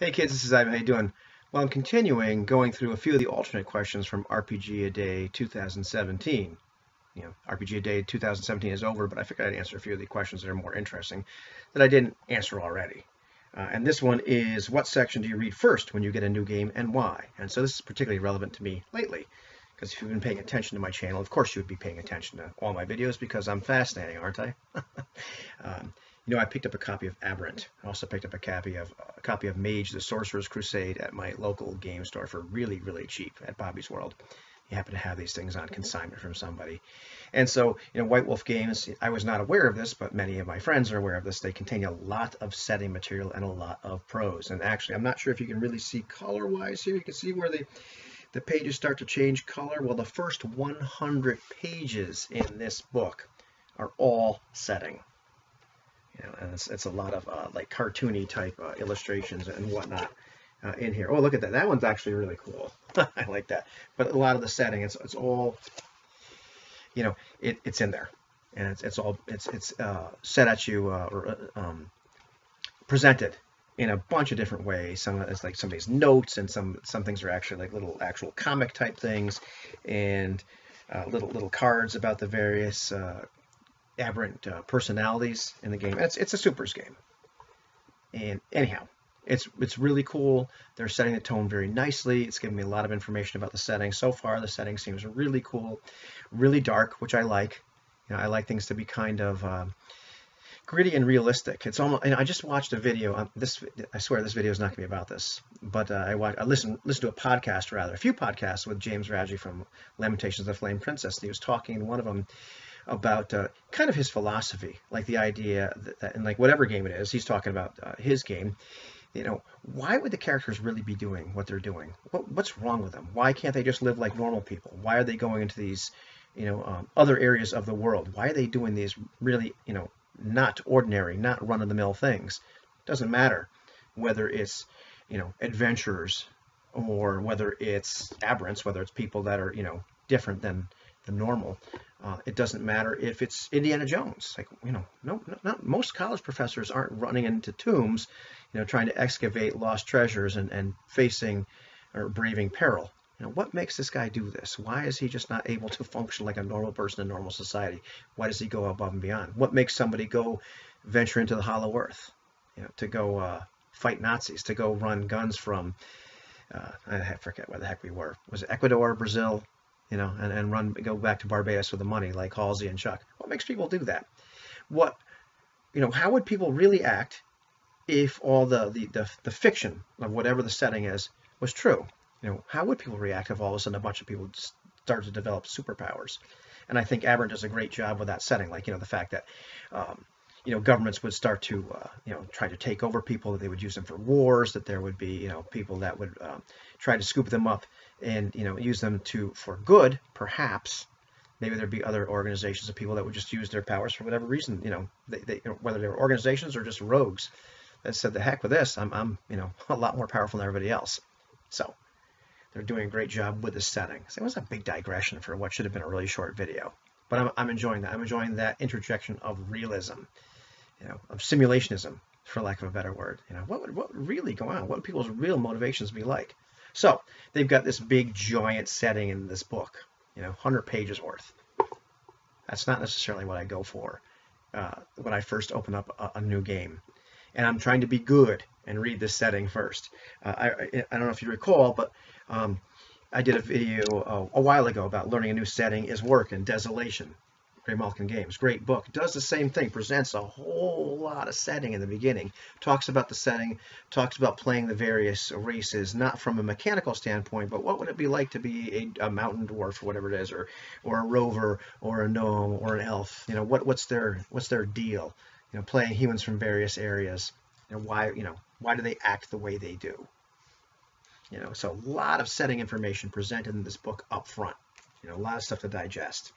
Hey kids, this is Ivan. How you doing? Well, I'm continuing going through a few of the alternate questions from RPG-A-Day 2017. RPG-A-Day 2017 is over, but I figured I'd answer a few of the questions that are more interesting that I didn't answer already. And this one is, what section do you read first when you get a new game and why? And so this is particularly relevant to me lately, because if you've been paying attention to my channel, of course you would be paying attention to all my videos because I'm fascinating, aren't I? um, I picked up a copy of Aberrant. I also picked up a copy of Mage the Sorcerer's Crusade at my local game store for really, really cheap at Bobby's World. You happen to have these things on consignment from somebody. And so, White Wolf games, I was not aware of this, but many of my friends are aware of this. They contain a lot of setting material and a lot of prose. And actually, I'm not sure if you can really see color-wise here. You can see where the pages start to change color. Well, the first 100 pages in this book are all setting. And it's a lot of like cartoony type illustrations and whatnot in here. Oh, look at that. That one's actually really cool. I like that. But a lot of the setting, it's all, it's in there. And it's set at you or presented in a bunch of different ways. Some it's like somebody's notes, and some things are actually like little actual comic type things, and little cards about the various aberrant personalities in the game. It's a supers game. And anyhow, it's really cool. They're setting the tone very nicely. It's giving me a lot of information about the setting. So far, the setting seems really cool, really dark, which I like. I like things to be kind of gritty and realistic. It's almost. I just watched a video. I swear this video is not going to be about this, but I listened to a podcast, rather a few podcasts with James Radji from Lamentations of the Flame Princess. And he was talking in one of them about kind of his philosophy, like the idea that in like whatever game it is, he's talking about his game. Why would the characters really be doing what they're doing? What's wrong with them? Why can't they just live like normal people? Why are they going into these, other areas of the world? Why are they doing these really, not ordinary, not run-of-the-mill things? Doesn't matter whether it's, adventurers or whether it's aberrants, whether it's people that are, different than the normal. It doesn't matter if it's Indiana Jones. Like, not most college professors aren't running into tombs, trying to excavate lost treasures and facing or braving peril. What makes this guy do this? Why is he just not able to function like a normal person in normal society? Why does he go above and beyond? What makes somebody go venture into the Hollow Earth, to go fight Nazis, to go run guns from, I forget where the heck we were. Was it Ecuador, Brazil? And go back to Barbados with the money like Halsey and Chuck. What makes people do that? How would people really act if all the fiction of whatever the setting is was true? How would people react if all of a sudden a bunch of people started to develop superpowers? And I think Aberrant does a great job with that setting, like, the fact that, governments would start to, try to take over people, that they would use them for wars, that there would be, people that would try to scoop them up and, use them for good, perhaps. Maybe there'd be other organizations of people that would just use their powers for whatever reason, whether they were organizations or just rogues that said, the heck with this, I'm a lot more powerful than everybody else. So they're doing a great job with the setting. So it was a big digression for what should have been a really short video. But I'm enjoying that. I'm enjoying that interjection of realism, of simulationism, for lack of a better word. What would really go on? What would people's real motivations be like? So they've got this big, giant setting in this book, 100 pages worth. That's not necessarily what I go for when I first open up a new game. And I'm trying to be good and read this setting first. I don't know if you recall, but I did a video a while ago about learning a new setting is work and Desolation. Graymalkin Games, great book. Does the same thing, presents a whole lot of setting in the beginning, talks about the setting, talks about playing the various races, not from a mechanical standpoint, but what would it be like to be a mountain dwarf or whatever it is, or a rover or a gnome or an elf. What's their deal? Playing humans from various areas, why do they act the way they do? So a lot of setting information presented in this book up front. A lot of stuff to digest.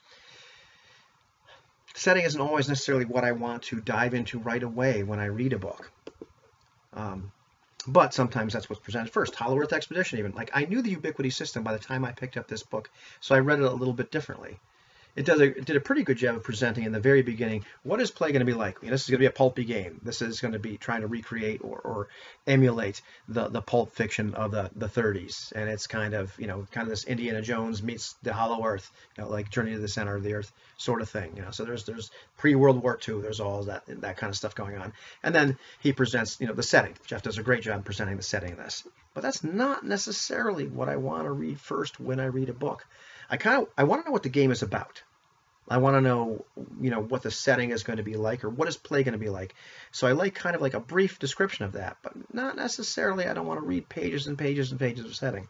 Setting isn't always necessarily what I want to dive into right away when I read a book. But sometimes that's what's presented first. Hollow Earth Expedition, even. Like, I knew the Ubiquity system by the time I picked up this book, so I read it a little bit differently. it did a pretty good job of presenting in the very beginning what is play going to be like. This is going to be a pulpy game. This is going to be trying to recreate or emulate the pulp fiction of the 30s, and it's kind of this Indiana Jones meets the Hollow Earth, like Journey to the Center of the Earth sort of thing. So there's pre-World War II. There's all that kind of stuff going on, and then he presents the setting. Jeff does a great job presenting the setting of this, but that's not necessarily what I want to read first when I read a book. I want to know what the game is about. I want to know, what the setting is going to be like, or what is play going to be like. So I like kind of like a brief description of that, but not necessarily. I don't want to read pages and pages and pages of setting.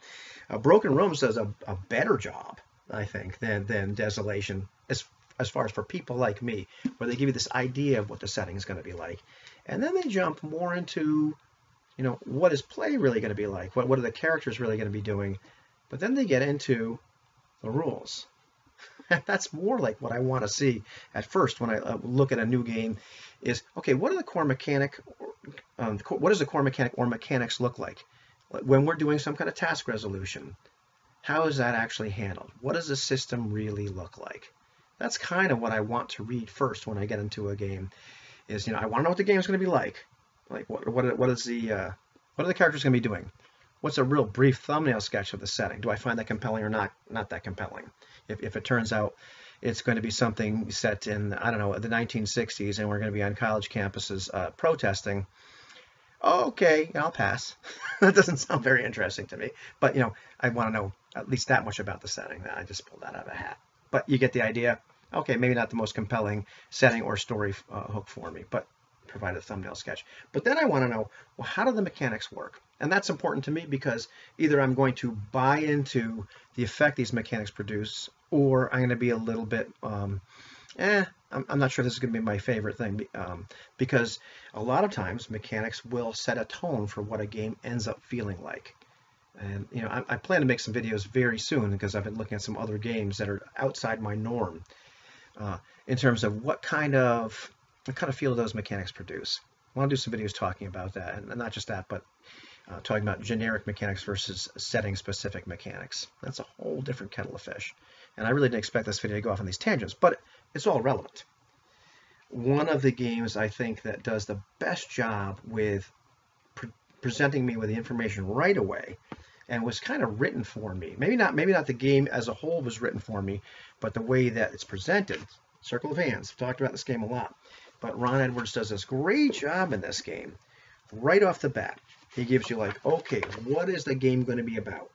Broken Rooms does a better job, I think, than Desolation, as far as for people like me, where they give you this idea of what the setting is going to be like, and then they jump more into, what is play really going to be like? What are the characters really going to be doing? But then they get into the rules. That's more like what I want to see at first when I look at a new game is, okay, what are the core mechanic, what does the core mechanic or mechanics look like? When we're doing some kind of task resolution, how is that actually handled? What does the system really look like? That's kind of what I want to read first when I get into a game is, I want to know what the game is going to be like. Like what are the characters going to be doing? What's a real brief thumbnail sketch of the setting? Do I find that compelling or not that compelling? If it turns out it's going to be something set in, I don't know, the 1960s, and we're going to be on college campuses protesting, okay, I'll pass. That doesn't sound very interesting to me. But, I want to know at least that much about the setting. I just pulled that out of a hat. But you get the idea. Okay, maybe not the most compelling setting or story hook for me, but provide a thumbnail sketch. But then I want to know, well, how do the mechanics work? And that's important to me because either I'm going to buy into the effect these mechanics produce, or I'm going to be a little bit, I'm not sure this is going to be my favorite thing, because a lot of times mechanics will set a tone for what a game ends up feeling like. And I plan to make some videos very soon because I've been looking at some other games that are outside my norm in terms of what kind of feel those mechanics produce. I want to do some videos talking about that, and not just that, but talking about generic mechanics versus setting-specific mechanics. That's a whole different kettle of fish. And I really didn't expect this video to go off on these tangents, but it's all relevant. One of the games I think that does the best job with presenting me with the information right away, and was kind of written for me. Maybe not the game as a whole was written for me, but the way that it's presented. Circle of Hands. I've talked about this game a lot. But Ron Edwards does this great job in this game. Right off the bat, he gives you like, okay, what is the game going to be about?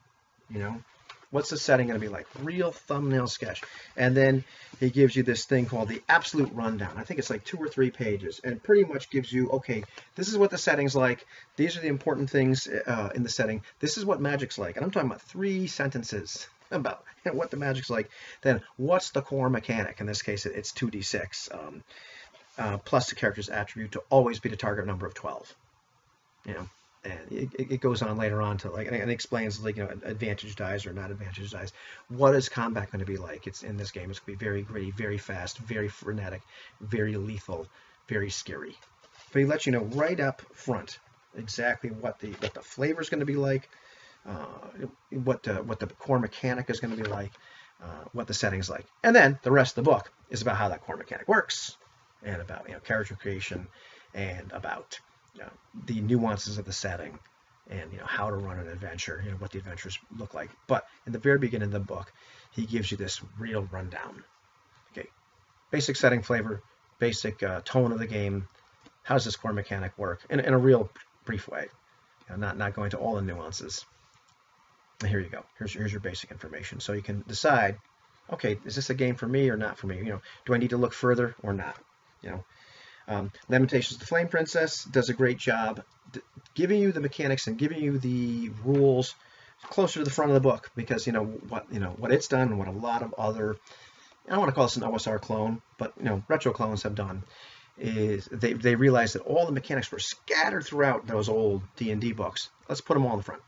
What's the setting going to be like? Real thumbnail sketch. And then he gives you this thing called the absolute rundown. I think it's like 2 or 3 pages, and pretty much gives you, okay, this is what the setting's like. These are the important things in the setting. This is what magic's like. And I'm talking about 3 sentences about what the magic's like. Then what's the core mechanic? In this case, it's 2d6. Plus the character's attribute to always be the target number of 12. And it goes on later on to and it explains advantage dice or not advantage dice. What is combat going to be like? It's in this game. It's going to be very gritty, very fast, very frenetic, very lethal, very scary. But he lets you know right up front exactly what the flavor is going to be like, what the core mechanic is going to be like, what the setting's like, and then the rest of the book is about how that core mechanic works, and about character creation, and about the nuances of the setting, and how to run an adventure, what the adventures look like. But in the very beginning of the book, he gives you this real rundown. Okay, basic setting, flavor, basic tone of the game. How does this core mechanic work in a real brief way? Not going to all the nuances. And here you go. Here's your basic information, so you can decide. Okay, is this a game for me or not for me? Do I need to look further or not? Lamentations of the Flame Princess does a great job giving you the mechanics and giving you the rules closer to the front of the book, because what it's done and what a lot of other, I don't want to call this an OSR clone, but retro clones have done, is they realized that all the mechanics were scattered throughout those old D&D books. Let's put them all in the front.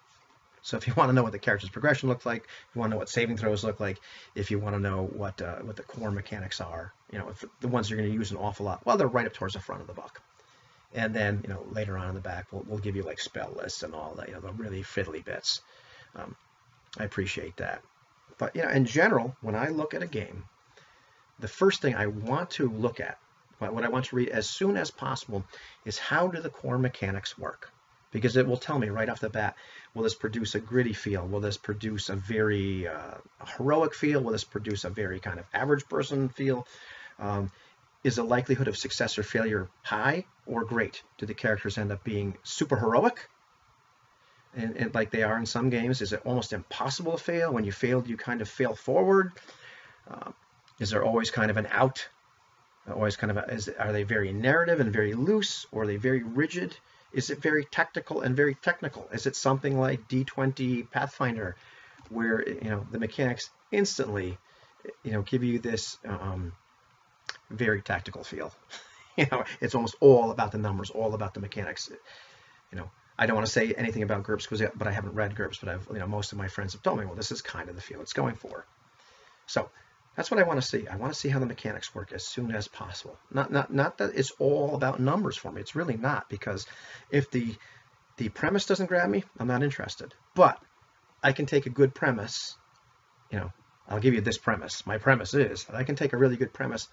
So if you want to know what the character's progression looks like, if you want to know what saving throws look like, if you want to know what the core mechanics are, if the ones you're going to use an awful lot, well, they're right up towards the front of the book. And then later on in the back, we'll give you like spell lists and all that, the really fiddly bits. I appreciate that. But in general, when I look at a game, the first thing I want to look at, what I want to read as soon as possible, is how do the core mechanics work? Because it will tell me right off the bat, will this produce a gritty feel? Will this produce a very heroic feel? Will this produce a very kind of average person feel? Is the likelihood of success or failure high or great? Do the characters end up being super heroic? And like they are in some games, is it almost impossible to fail? When you failed, you kind of fail forward. Is there always kind of an out? Always kind of are they very narrative and very loose, or are they very rigid? Is it very tactical and very technical? Is it something like D20 Pathfinder, where the mechanics instantly give you this very tactical feel? It's almost all about the numbers, all about the mechanics. I don't want to say anything about GURPS, but I haven't read GURPS, but most of my friends have told me, well, this is kind of the feel it's going for. So that's what I want to see. I want to see how the mechanics work as soon as possible. Not that it's all about numbers for me. It's really not, because if the premise doesn't grab me, I'm not interested. But I can take a good premise. I'll give you this premise. My premise is that I can take a really good premise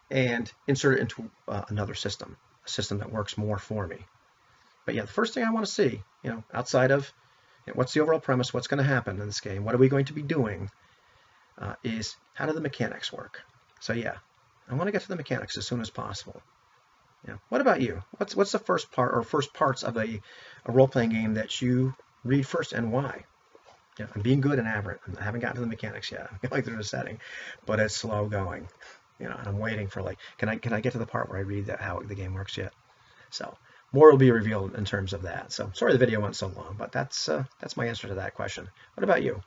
and insert it into another system, a system that works more for me. But yeah, the first thing I want to see, outside of what's the overall premise, what's going to happen in this game, what are we going to be doing, is how do the mechanics work? So yeah, I want to get to the mechanics as soon as possible. What about you? What's the first part or first parts of a role-playing game that you read first, and why? I'm being good and average. I haven't gotten to the mechanics yet. I'm going through the setting, but it's slow going. And I'm waiting for can I get to the part where I read how the game works yet? So more will be revealed in terms of that. So sorry the video went so long, but that's my answer to that question. What about you?